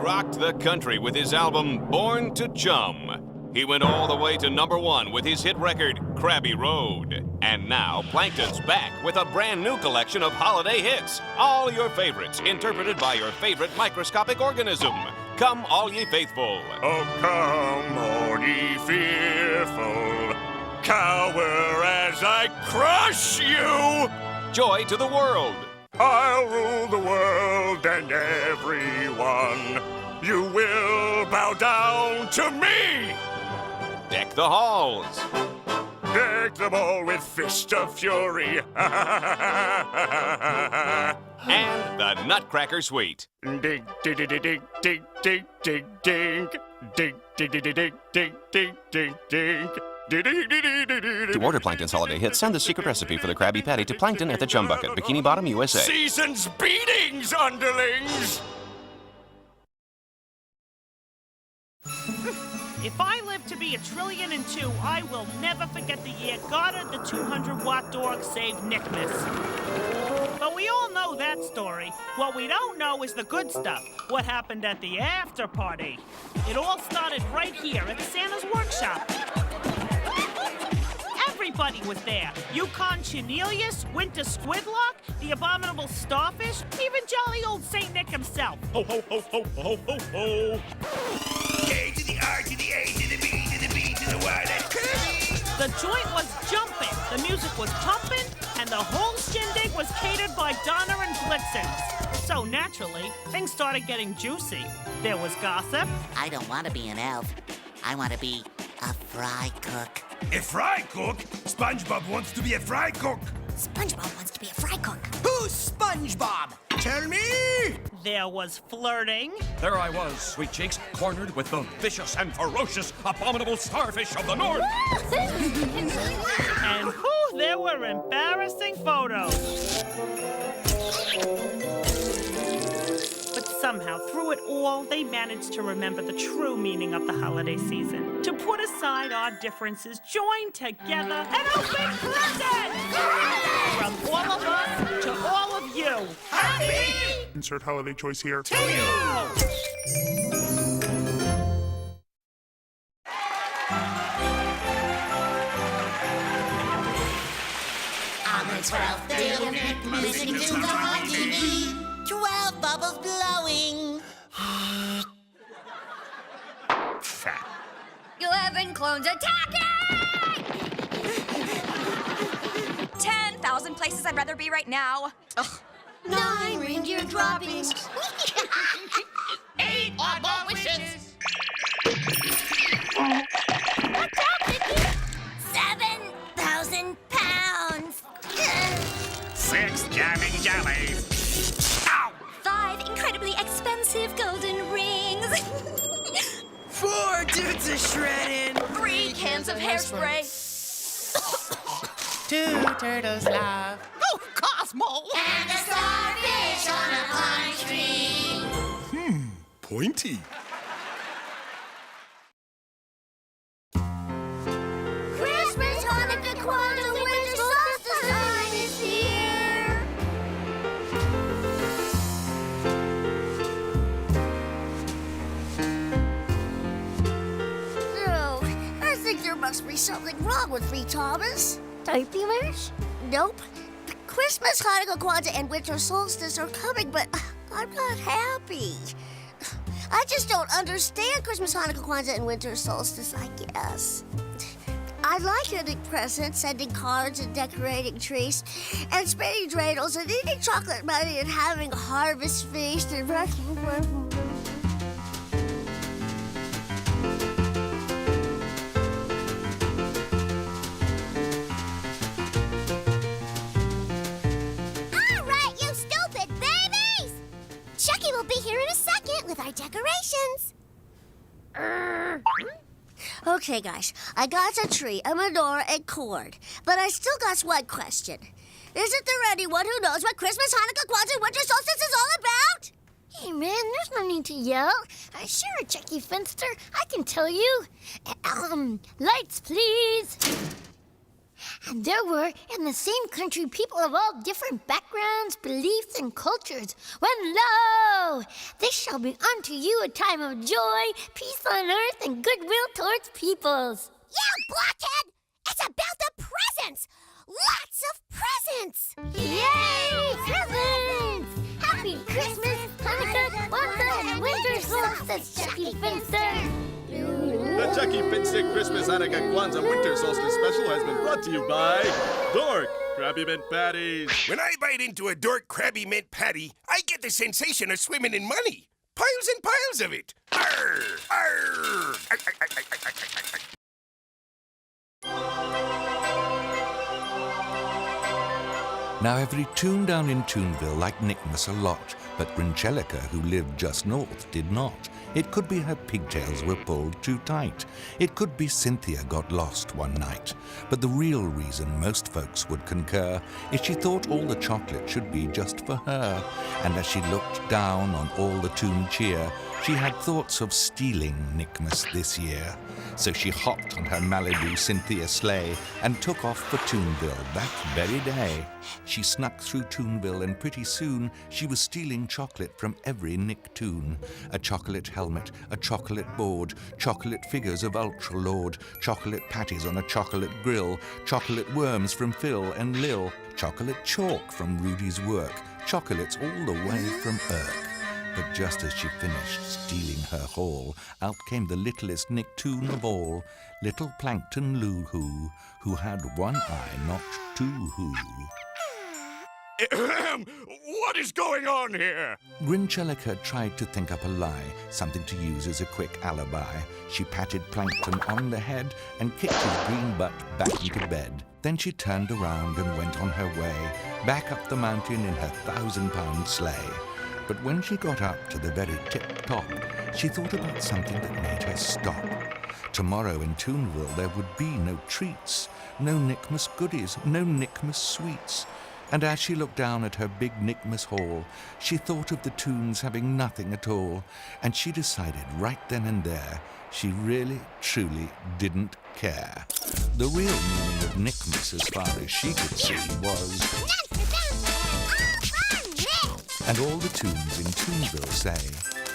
rocked the country with his album Born to Chum. He went all the way to #1 with his hit record, Krabby Road. And now, Plankton's back with a brand new collection of holiday hits. All your favorites, interpreted by your favorite microscopic organism. Come, all ye faithful. Oh, come, all ye fearful. Cower as I crush you. Joy to the world. I'll rule the world and everyone. You will bow down to me. Deck the halls. Deck them all with fist of fury. And the Nutcracker Suite. Dig, dig, dig, dig, dig, dig, dig, dig, dig, dig, dig, dig, dig, dig, dig, dig. To order Plankton's holiday hits, send the secret recipe for the Krabby Patty to Plankton at the Chum Bucket, Bikini Bottom, USA. Season's beatings, underlings! If I live to be 1,000,000,002, I will never forget the year Goddard the 200-watt dog saved Nickmas. But we all know that story. What we don't know is the good stuff. What happened at the after party. It all started right here at Santa's workshop. Everybody was there. Yukon Chenelius, Winter Squidlock, the abominable Starfish, even jolly old Saint Nick himself. Ho, ho, ho, ho, ho, ho, ho. K to the R to the A to the B to the B to the Y, that's Kirby! The joint was jumping, the music was pumping, and the whole shindig was catered by Donner and Blitzen. So naturally, things started getting juicy. There was gossip. I don't want to be an elf. I want to be a fry cook. A fry cook? SpongeBob wants to be a fry cook. SpongeBob wants to be a fry cook. Who's SpongeBob? Tell me! There was flirting. There I was, sweet cheeks, cornered with the vicious and ferocious abominable starfish of the north. And whew, there were embarrassing photos. But somehow, through it all, they managed to remember the true meaning of the holiday season. To put aside our differences, join together, and open presents! From all of us to all of you. Happy Insert holiday choice here. to you! On the 12th day of Nickmas, listening to the on TV. 12 bubbles blowing. 11 clones attacking! 10,000 places I'd rather be right now. Ugh. 9 reindeer droppings. 8 oddball wishes! Watch out, Vicky! 7,000 pounds. 6 jamming jellies. Ow! 5 incredibly expensive golden rings. 4 dudes a shredding! 3 cans of hairspray. 2 turtles laugh. Oh, Cosmo! And a starfish on a pine tree. Pointy. Christmas, Hanukkah, Kwanzaa, winter solstice time is here. No, I think there must be something wrong with me, Thomas. Typey wish? Nope. Christmas, Hanukkah, Kwanzaa, and winter solstice are coming, but I'm not happy. I just don't understand Christmas, Hanukkah, Kwanzaa, and winter solstice, I guess. I like getting presents, sending cards, and decorating trees, and spinning dreidels, and eating chocolate money, and having a harvest feast, and... All right, you stupid babies! Chucky will be here in a second with our decorations. Okay, guys, I got a tree, a menorah, and cord, but I still got one question. Isn't there anyone who knows what Christmas, Hanukkah, Kwanzaa, winter solstice is all about? Hey, man, there's no need to yell. Sure, Chucky Finster, I can tell you. Lights, please. And there were in the same country people of all different backgrounds, beliefs, and cultures. When lo, this shall be unto you a time of joy, peace on earth, and goodwill towards peoples. You blockhead! It's about the presents! Lots of presents! Yay! Presents! Happy Christmas, Hanukkah, Kwanzaa, and Winter Solstice, Chucky Finster! The Chucky Finster Christmas, Hanukkah, Kwanzaa, Winter Solstice special has been brought to you by Dork Krabby Mint Patties. When I bite into a Dork Krabby Mint patty, I get the sensation of swimming in money. Piles and piles of it. Arr! Arr! Arr, arr, arr, arr, arr, arr, arr. Now, every toon down in Toonville liked Nickmas a lot, but Grinchelica, who lived just north, did not. It could be her pigtails were pulled too tight. It could be Cynthia got lost one night. But the real reason most folks would concur is she thought all the chocolate should be just for her. And as she looked down on all the toon cheer, she had thoughts of stealing Nickmas this year. So she hopped on her Malibu Cynthia sleigh and took off for Toonville that very day. She snuck through Toonville, and pretty soon she was stealing chocolate from every Nicktoon. A chocolate helmet, a chocolate board, chocolate figures of Ultra Lord, chocolate patties on a chocolate grill, chocolate worms from Phil and Lil, chocolate chalk from Rudy's work, chocolates all the way from Irk. But just as she finished stealing her haul, out came the littlest Nicktoon of all, little Plankton Loo-Hoo, who had one eye, not two who. What is going on here? Grinchelica tried to think up a lie, something to use as a quick alibi. She patted Plankton on the head and kicked his green butt back into bed. Then she turned around and went on her way, back up the mountain in her 1,000-pound sleigh. But when she got up to the very tip-top, she thought about something that made her stop. Tomorrow in Toonville there would be no treats, no Nickmas goodies, no Nickmas sweets. And as she looked down at her big Nickmas haul, she thought of the Toons having nothing at all, and she decided right then and there she really, truly didn't care. The real meaning of Nickmas, as far as she could see, was... And all the Toons in Toonville say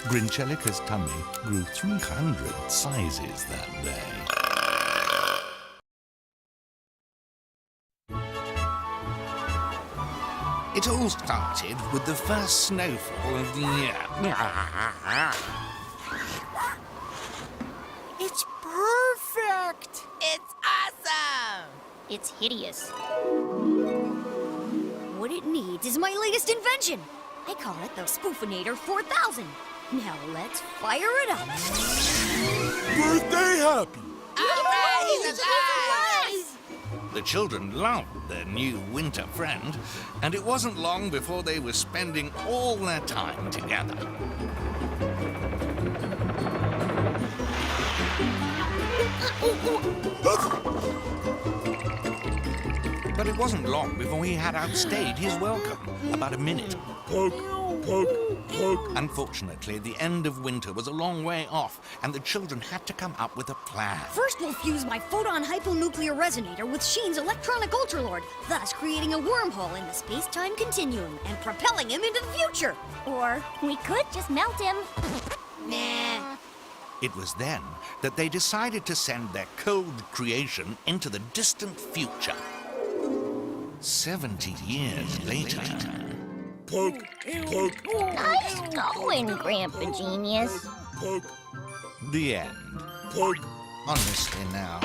Grinchelica's tummy grew 300 sizes that day. It all started with the first snowfall of the year. It's perfect! It's awesome! It's hideous. What it needs is my latest invention. I call it the Spoofinator 4000. Now let's fire it up. Birthday happy! All right, he's alive! The children loved their new winter friend, and it wasn't long before they were spending all their time together. But it wasn't long before he had outstayed his welcome. About a minute. Poke, poke, poke. Unfortunately, the end of winter was a long way off, and the children had to come up with a plan. First, we'll fuse my photon hyponuclear resonator with Sheen's electronic ultralord, thus creating a wormhole in the space-time continuum and propelling him into the future. Or we could just melt him. Nah. It was then that they decided to send their cold creation into the distant future. 70 years later. Poke, poke, Nice going, Grandpa Genius. poke, The end. poke. Honestly now,